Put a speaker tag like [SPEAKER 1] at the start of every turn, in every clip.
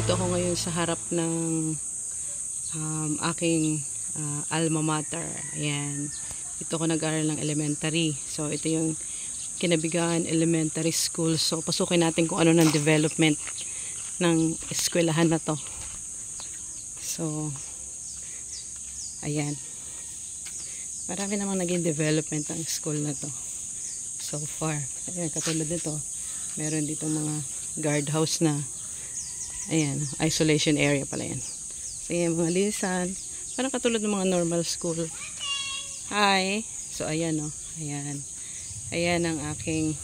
[SPEAKER 1] Nandito ako ngayon sa harap ng aking alma mater. Ayan. Ito ako nag-aaral ng elementary. So, ito yung Kinabigan Elementary School. So, pasukin natin kung ano ng development ng eskwelahan na to. So, ayan. Marami namang naging development ng school na to. So far. Ayan, katulad nito. Meron dito mga guardhouse na. Ayan, isolation area pala yan. So, ayan, mga lisan. Parang katulad ng mga normal school. Hi! So, ayan, o. Ayan. Ayan ang aking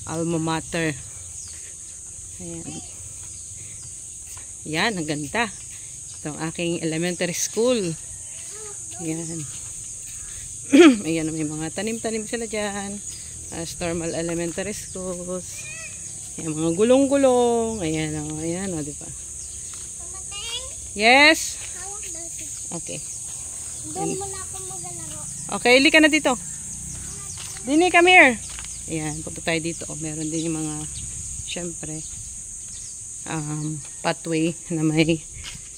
[SPEAKER 1] alma mater. Ayan. Ayan, ang ganda. Ito ang aking elementary school. Ayan. Ayan, may mga tanim-tanim sila dyan. As normal elementary schools. Ayan, mga gulong-gulong. Ayan, o. Ayan, o, diba? Yes? Okay.
[SPEAKER 2] Doon muna ako maglalaro.
[SPEAKER 1] Okay, ili ka na dito. Dini, come here. Ayan, punta tayo dito. Meron din yung mga, syempre, pathway na may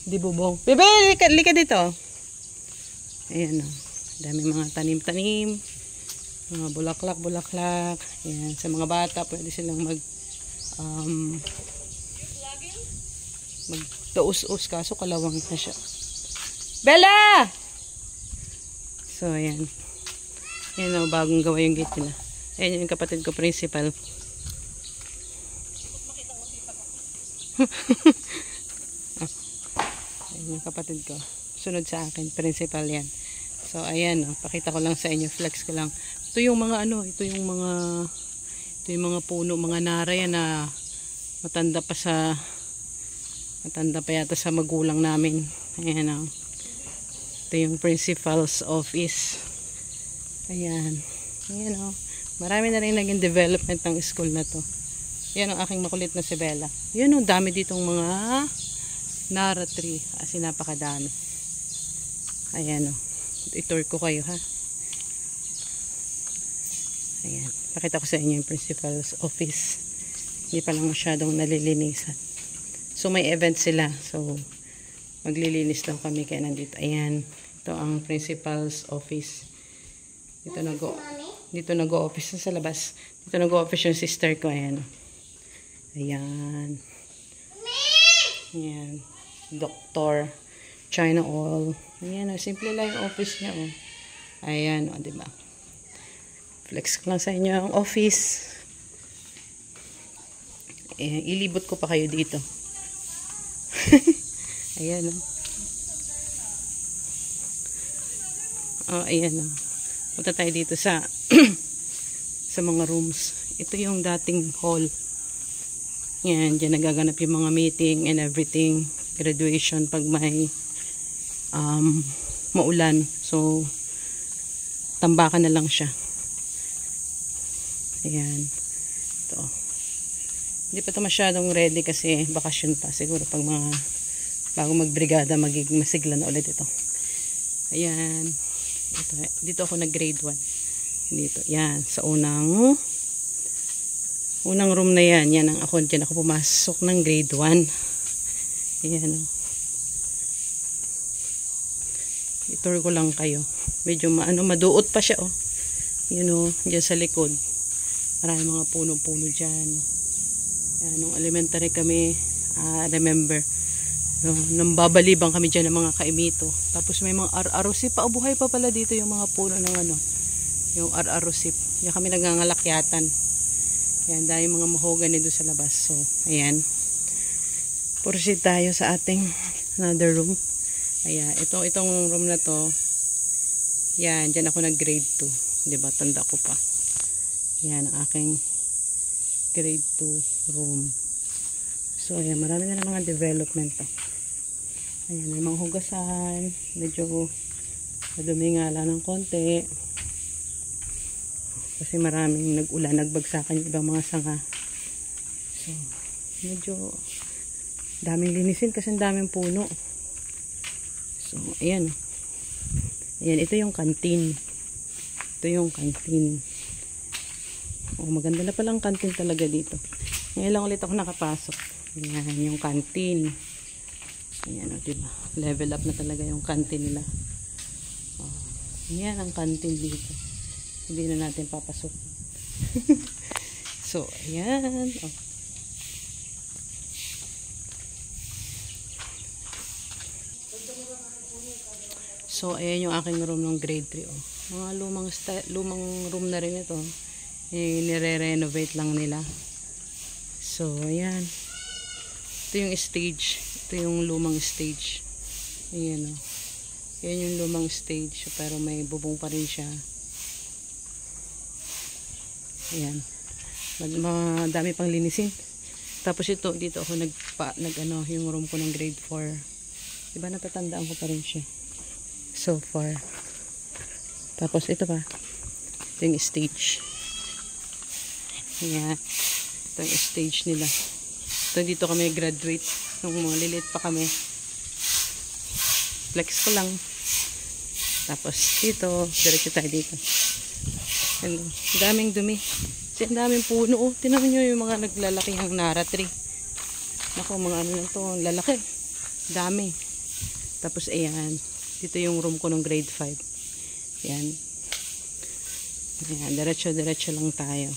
[SPEAKER 1] dibubong. Bebe, ili ka dito. Ayan, o. Dami mga tanim-tanim. Mga bulaklak-bulaklak. Ayan, sa mga bata, pwede silang magdaus-us, kaso kalawang na siya. Bella! So, ayan. Ayan o, bagong gawa yung gate nila. Ayan yung kapatid ko, principal. Ayan yung kapatid ko. Sunod sa akin, principal yan. So, ayan o, pakita ko lang sa inyo, flex ko lang. Ito yung mga ano, ito yung mga puno, mga nara yan na matanda pa yata sa magulang namin. Ayan o. Ito yung principal's office. Ayan. Ayan o. Marami na rin naging development ng school na to. Ayan ang aking makulit na si Bella. Ayan o, dami ditong mga nara tree. As in, napakadami. Ayan o. I-tour ko kayo, ha. Ayan. Pakita ko sa inyo yung principal's office. Hindi pa lang masyadong nalilinisan. So, may event sila. So, maglilinis daw kami kaya nandito. Ayan. Ito ang principal's office. Dito nag-o-office sa labas. Dito nag-o-office yung sister ko. Ayan. Ayan. Ayan. Dr. China All. Ayan o. Simple lang yung office niya o. Ayan o. Diba? Flex ko lang sa inyo ang office. Ayan. Ilibot ko pa kayo dito. Ayan o. Oh, ayan o. Punta tayo dito sa sa mga rooms. Ito yung dating hall. Yan, dyan nagaganap yung mga meeting and everything. Graduation pag may maulan. So, tambakan na lang siya. Ayan. Ito. Hindi pa ito masyadong ready kasi bakasyon pa. Siguro pag bago magbrigada, magiging masigla na ulit ito. Ayan. Dito ako nag-grade 1. Dito. Yan. Sa unang room na yan. Yan ang ako. Diyan ako pumasok ng grade 1. Ayan. I-tour ko lang kayo. Medyo maduot pa siya. Oh. Yun o. Diyan sa likod. Marami mga puno-puno dyan. Yan. Nung elementary kami, remember, nambabalibang kami dyan ng mga kaimito. Tapos may mga ar-arosip pa. Buhay pa pala dito yung mga puno ng yung ar-arosip. Yan kami nagangalakyatan. Yan, dahil mga mahogany doon sa labas. So, ayan. Proceed tayo sa ating another room. Ayan, itong room na to. Yan, dyan ako nag-grade 2. Diba, tanda ko pa. Yan, ang aking grade 2 room. So, ayan, marami na mga development to. Ayan, may mga hugasan. Medyo madumi nga lang ng konti. Kasi maraming nag-ulan, nagbagsakan yung ibang mga sanga. So, medyo daming linisin kasi daming puno. So, ayan. Ayan, ito yung canteen. Ito yung canteen. Oh, maganda na palang canteen talaga dito. Ngayon lang ulit ako nakapasok. Ayan, yung canteen. Ayan, diba? Level up na talaga yung canteen nila. Ayan ang canteen dito. Hindi na natin papasok. So, ayan. So, ayan yung aking room ng grade 3. Mga lumang room na rin ito. Nire-renovate lang nila. So, ayan. Ito yung stage. Ito yung lumang stage. Ayan o. Ayan yung lumang stage. Pero may bubong pa rin siya. Ayan. Madami pang linisin. Tapos ito, dito ako yung room ko ng grade 4. Diba natatandaan ko pa rin siya. So far. Tapos ito pa. Ito yung stage. Ayan. Ito yung stage nila. Ito dito kami graduate. Nung lilit pa kami. Flex ko lang. Tapos dito. Diretso tayo dito. Hello. Daming dumi. Kasi ang daming puno. Oh, tingnan nyo yung mga naglalaki ang nara tree. Naku, mga ano na to. Lalaki. Dami. Tapos ayan. Dito yung room ko ng grade 5. Ayan. Ayan. Diretso lang tayo.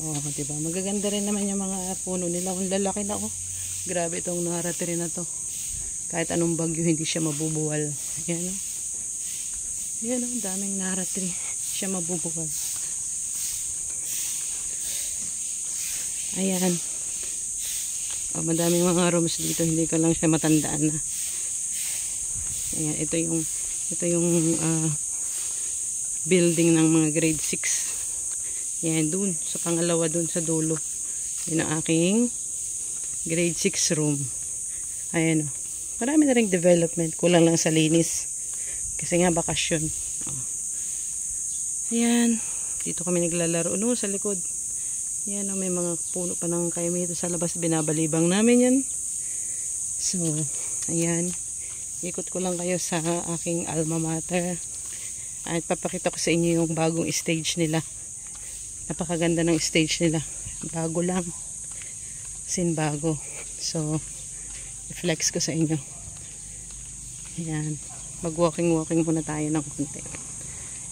[SPEAKER 1] Oh, diba? Magaganda rin naman yung mga puno nila. Ang lalaki na, oh. Grabe itong nara tree na to. Kahit anong bagyo, hindi siya mabubuwal. Ayan, oh. Ayan, oh. Daming nara tree. Siya mabubuwal. Ayan. Oh, madaming mga rooms dito. Hindi ko lang siya matandaan na. Ayan, ito yung building ng mga grade 6. Ayan, dun. Sa pangalawa dun sa dulo. Yun ang aking grade 6 room. Ayan, oh. Marami na ring development. Kulang lang sa linis. Kasi nga bakasyon. Oh. Ayan. Dito kami naglalaro. No, sa likod. Ayan, oh, may mga puno pa ng kaimi dito sa labas. Binabalibang namin yan. So, ayan. Ikot ko lang kayo sa aking alma mater. At papakita ko sa inyo yung bagong stage nila. Napakaganda ng stage nila. Bago lang. Sin bago. So, i-flex ko sa inyo. Ayan. Mag-walking muna tayo ng konti.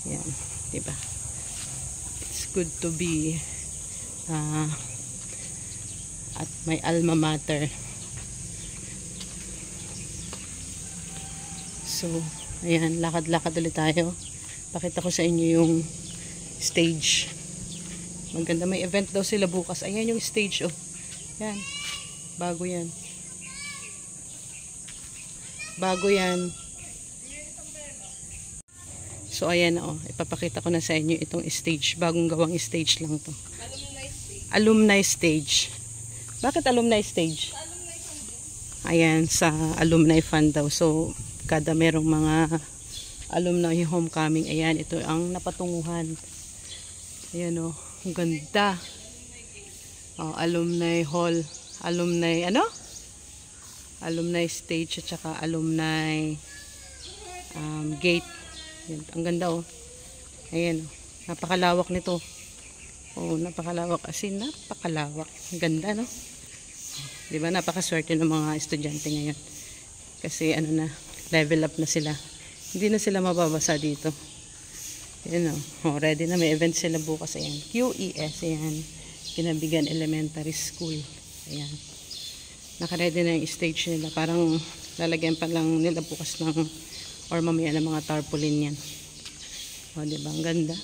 [SPEAKER 1] Ayan. Diba? It's good to be at my alma mater. So, ayan, lakad-lakad ulit tayo. Pakita ko sa inyo yung stage. Maganda, may event daw sila bukas. Ayan yung stage, oh. Yan. Bago yan. Bago yan. So, ayan, oh. Ipapakita ko na sa inyo itong stage. Bagong gawang stage lang to. Alumni stage. Bakit alumni stage? Ayan, sa alumni fund daw. So, kada merong mga alumni homecoming. Ayan, ito ang napatunguhan. Ayan, oh. Ang ganda. Oh, alumni hall. Alumni, ano? Alumni stage at saka alumni gate. Ayan, ang ganda, oh. Ayan, oh. Napakalawak nito. Oh, napakalawak. As in, napakalawak. Ang ganda, no? Diba, napakaswerte ng mga estudyante ngayon. Kasi, ano na, level up na sila. Hindi na sila mababasa dito. Ayan, oh. Ready na. May event sila bukas. Ayan. QES. Ayan. Kinabigan Elementary School. Ayan. Naka-ready na yung stage nila. Parang lalagyan pa lang nila bukas ng or mamaya ng mga tarpaulin yan. O, diba? Ang ganda.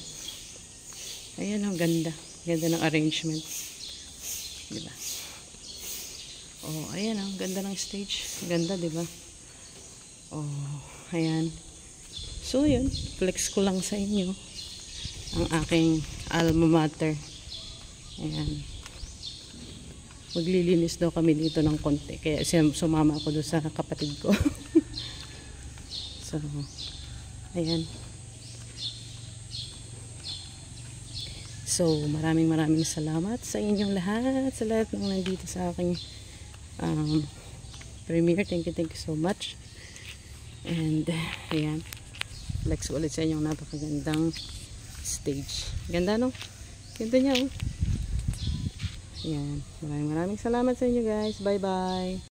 [SPEAKER 1] Ayan, ang ganda. Ganda ng arrangement. Diba? O, ayan, ang ganda ng stage. Ganda, diba? Oh, ayan. So, yun. Flex ko lang sa inyo ang aking alma mater. Ayan. Maglilinis daw kami dito ng konti. Kaya sumama ako doon sa kapatid ko. So, ayan. So, maraming salamat sa inyong lahat. Sa lahat ng nandito sa aking premiere. Thank you so much. And, ayan. Flex ulit sa inyong napakagandang stage. Ganda, no? Ganda niya, oh. Yan. Maraming salamat sa inyo guys. Bye-bye.